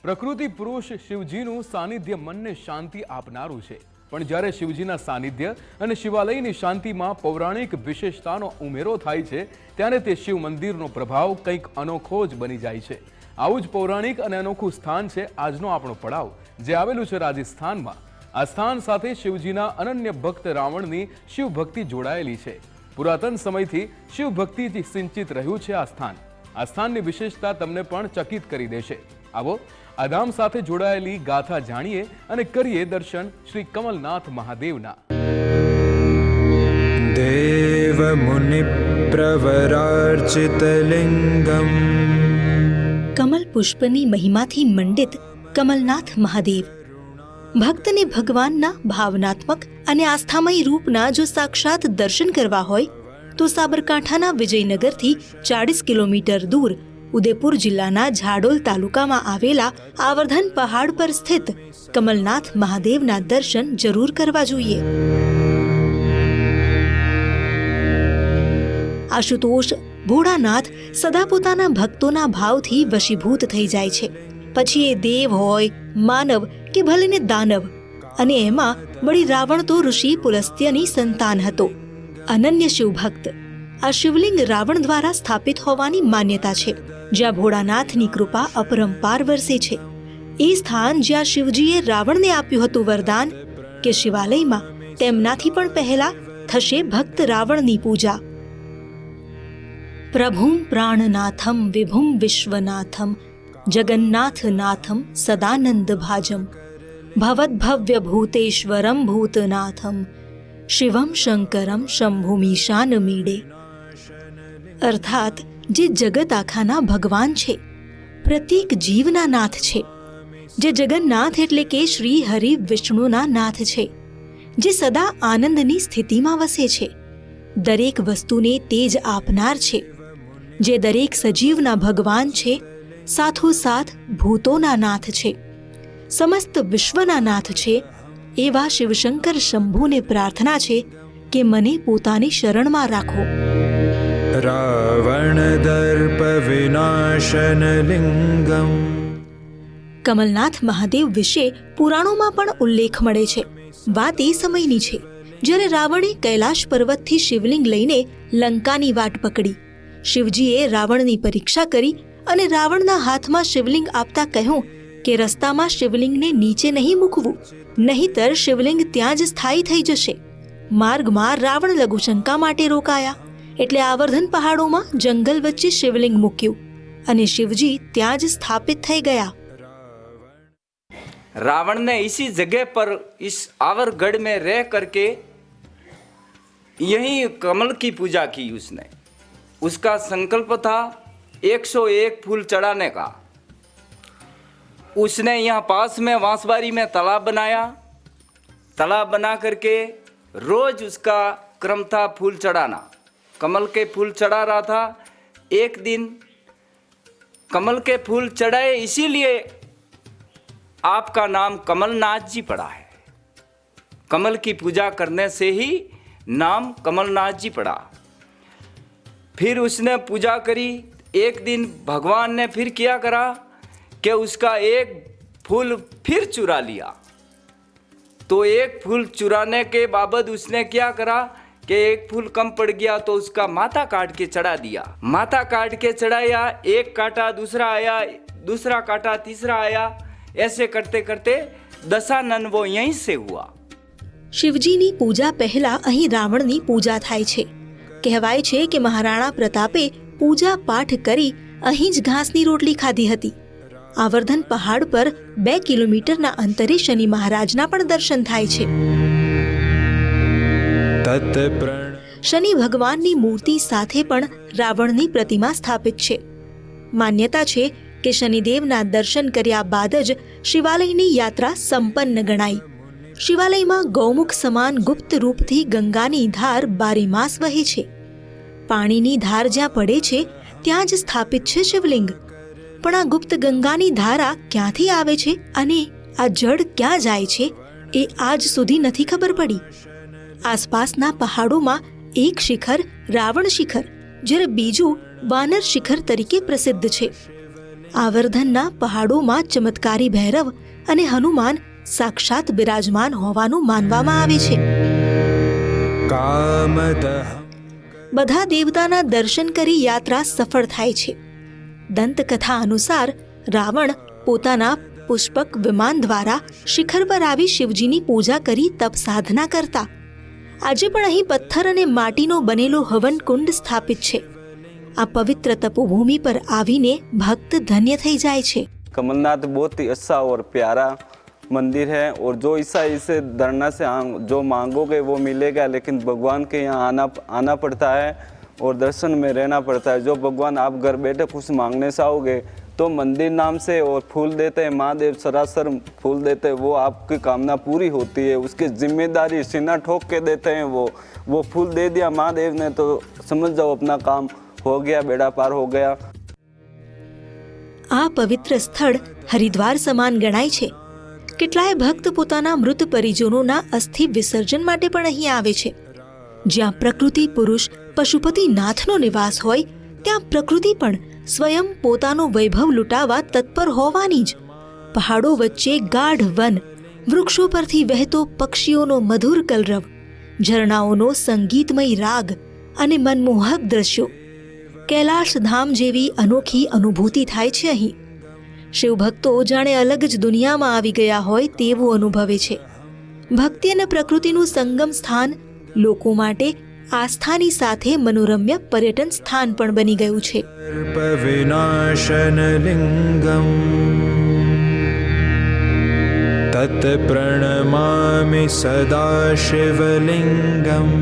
પ્રકૃતિ પુરુષ શિવજીનું સાનિધ્ય મનને શાંતિ આપનારું છે, પણ જ્યારે શિવજીના સાનિધ્ય અને શિવાલયની શાંતિમાં પૌરાણિક વિશેષતાનો ઉમેરો થાય છે ત્યારે તે શિવ મંદિરનો પ્રભાવ કંઈક અનોખો જ બની જાય છે। આવું જ પૌરાણિક અને અનોખું સ્થાન છે આજનો આપણો પડાવ, જે આવેલું છે રાજસ્થાનમાં। આ સ્થાન સાથે શિવજીના અનન્ય ભક્ત રાવણની શિવ ભક્તિ જોડાયેલી છે। પુરાતન સમયથી શિવ ભક્તિથી સિંચિત રહ્યું છે આ સ્થાન। આ સ્થાનની વિશેષતા તમને પણ ચકિત કરી દેશે। આવો આ ધામ સાથે જોડાયેલી ગાથા જાણીએ અને કરીએ દર્શન શ્રી કમલનાથ મહાદેવના। દેવ મુનિ પ્રવરાર્ચિત લિંગમ। કમલ પુષ્પની મહિમાથી મંડિત કમલનાથ મહાદેવ ભક્તને ભગવાનના ભાવનાત્મક અને આસ્થામય રૂપના જો સાક્ષાત દર્શન કરવા હોય તો સાબરકાંઠાના વિજયનગરથી 40 કિલોમીટર દૂર ઉદયપુર જિલ્લાના ઝાડોલ તાલુકામાં આવેલા આવર્ધન પહાડ પર સ્થિત કમલનાથ મહાદેવના દર્શન જરૂર કરવા જોઈએ। આશુતોષ ભોળાનાથ સદા પોતાના ભક્તોના ભાવથી વશીભૂત થઈ જાય છે। પછી એ દેવ હોય, માનવ કે ભલે ને દાનવ, અને એમાં વળી રાવણ તો ઋષિ પુલસ્ત્યની સંતાન હતો। અનન્ય શિવભક્ત આ શિવલિંગ રાવણ દ્વારા સ્થાપિત હોવાની માન્યતા છે, જ્યાં ભોળાનાથની કૃપા અપરંપાર વરસે છે। એ સ્થાન જ્યાં શિવજીએ રાવણને આપ્યું હતું વરદાન કે શિવાલયમાં તેમનાથી પણ પહેલા થશે ભક્ત રાવણની પૂજા। પ્રભું પ્રાણનાથમ વિભું વિશ્વનાથમ જગન્નાથનાથમ સદાનંદ ભાજમ ભવદ્ભવ્ય ભૂતેશ્વરમ ભૂતનાથમ શિવમ શંકરમ શંભુમીશાન મીડે। અર્થાત જે જગત આખાના ભગવાન છે, પ્રત્યેક જીવના નાથ છે, જે જગન્નાથ એટલે કે શ્રી હરિ વિષ્ણુના નાથ છે, જે સદા આનંદની સ્થિતિમાં વસે છે, દરેક વસ્તુને તેજ આપનાર છે, જે દરેક સજીવના ભગવાન છે, સાથોસાથ ભૂતોના નાથ છે, સમસ્ત વિશ્વના નાથ છે, એવા શિવશંકર શંભુને પ્રાર્થના છે કે મને પોતાની શરણમાં રાખો। રાવણ દર્પ વિનાશન લિંગમ। કમલનાથ મહાદેવ વિશે પુરાણોમાં પણ ઉલ્લેખ મળે છે। વાત એ સમયની છે જ્યારે રાવણે કૈલાશ પર્વતથી શિવલિંગ લઈને લંકાની વાટ પકડી। શિવજીએ રાવણની પરીક્ષા કરી અને રાવણના હાથમાં શિવલિંગ આપતા કહ્યું કે રસ્તામાં શિવલિંગને નીચે નહીં મૂકવું, નહીંતર શિવલિંગ ત્યાં જ સ્થાયી થઈ જશે। માર્ગમાં રાવણ લઘુશંકા માટે રોકાયા, એટલે આવર્ધન પહાડોમાં જંગલ વચ્ચે શિવલિંગ મૂક્યું અને શિવજી ત્યાં જ સ્થાપિત થઈ ગયા। रावण ने इसी जगह पर इस आवरगढ़ में रह करके यही कमल की पूजा की। उसने उसका संकल्प था 101 फूल चढ़ाने का। उसने यहाँ पास में वांसबारी में तालाब बनाया। तालाब बना करके रोज उसका क्रम था फूल चढ़ाना। कमल के फूल चढ़ा रहा था। एक दिन कमल के फूल चढ़ाए, इसीलिए आपका नाम कमलनाथ जी पड़ा है। कमल की पूजा करने से ही नाम कमलनाथ जी पड़ा। फिर उसने पूजा करी। एक दिन भगवान ने फिर क्या करा कि उसका एक फूल फिर चुरा लिया। तो एक फूल चुराने के बाबत उसने क्या करा कि एक फूल कम पड़ गया तो उसका माथा काट के चढ़ा दिया। माथा काट के चढ़ाया, एक काटा दूसरा आया, दूसरा काटा तीसरा आया, ऐसे करते करते दशानन वो यहीं से हुआ। શિવજીની પૂજા પહેલા અહીં રાવણની પૂજા થાય છે। કહેવાય છે કે મહારાણા પ્રતાપે પૂજા પાઠ કરી અહીં જ ઘાસની રોટલી ખાધી હતી। આવર્ધન પહાડ પર 2 કિલોમીટરના અંતરે શનિ મહારાજના પણ દર્શન થાય છે। શનિ ભગવાનની મૂર્તિ સાથે પણ રાવણની પ્રતિમા સ્થાપિત છે। માન્યતા છે કે શનિદેવના દર્શન કર્યા બાદ જ શિવાલયની યાત્રા સંપન્ન ગણાય। શિવાલયમાં ગૌમુખ સમાન ગુપ્ત રૂપથી ગંગાની ધાર બારેમાસ વહે છે। પાણીની ધાર જ્યાં પડે છે ત્યાં જ સ્થાપિત છે શિવલિંગ। પણ આ ગુપ્ત ગંગાની ધારા ક્યાંથી આવે છે અને આ જળ ક્યાં જાય છે એ આજ સુધી નથી ખબર પડી। આસપાસના પહાડોમાં એક શિખર રાવણ શિખર, જ્યારે બીજું વાનર શિખર તરીકે પ્રસિદ્ધ છે। આवर्ધનના પહાડોમાં ચમત્કારી ભૈરવ અને હનુમાન સાક્ષાત બિરાજમાન હોવાનું માનવામાં આવે છે. कामदः બધા દેવતાના દર્શન કરી યાત્રા સફળ થાય છે. દંતકથા અનુસાર રાવણ પોતાના પુષ્પક વિમાન દ્વારા શિખર પર આવી શિવજીની પૂજા કરી તપ સાધના કરતા. આજે પણ અહીં પથ્થર અને માટીનો બનેલો હવન કુંડ સ્થાપિત છે. આ પવિત્ર તપોભૂમિ પર આવીને ભક્ત ધન્ય થઈ જાય છે. कमलनाथ बहुत ही अच्छा और प्यारा मंदिर है और जो ईसा इसे धरना से जो मांगोगे वो मिलेगा, लेकिन भगवान के यहाँ आना पड़ता है और दर्शन में रहना पड़ता है. जो भगवान आप घर बैठे कुछ मांगने से आओगे तो मंदिर नाम से और फूल देते हैं, महादेव सरासर फूल देते हैं, वो आपकी कामना पूरी होती है. उसकी जिम्मेदारी सीना ठोक के देते हैं. वो फूल दे दिया महादेव ने तो समझ जाओ अपना काम हो गया, बेड़ा पार हो गया. આ પવિત્ર સ્થળ હરિદ્વાર સમાન ગણાય છે. કેટલાય ભક્ત પોતાના મૃત પરિજનોના અસ્થિ વિસર્જન માટે પણ અહીં આવે છે. જ્યાં પ્રકૃતિ પુરુષ પશુપતિ નાથનો નિવાસ હોય ત્યાં પ્રકૃતિ પણ સ્વયં પોતાનો વૈભવ લૂંટાવા તત્પર હોવાની જ. પહાડો વચ્ચે ગાઢ વન, વૃક્ષો પરથી વહેતો પક્ષીઓનો મધુર કલરવ, ઝરણાઓનો સંગીતમય રાગ અને મનમોહક દ્રશ્યો. કૈલાશ ધામ જેવી અનોખી અનુભૂતિ થાય છે અહીં. શિવભક્તો જાણે અલગ જ દુનિયામાં આવી ગયા હોય તેવું અનુભવે છે. ભક્તિ અને પ્રકૃતિનું સંગમ સ્થાન લોકો માટે આસ્થાની સાથે મનોરમ્ય પર્યટન સ્થાન પણ બની ગયું છે. सर्पविनाशनलिङ्गम् तत् प्रणमामि सदा शिवलिङ्गम्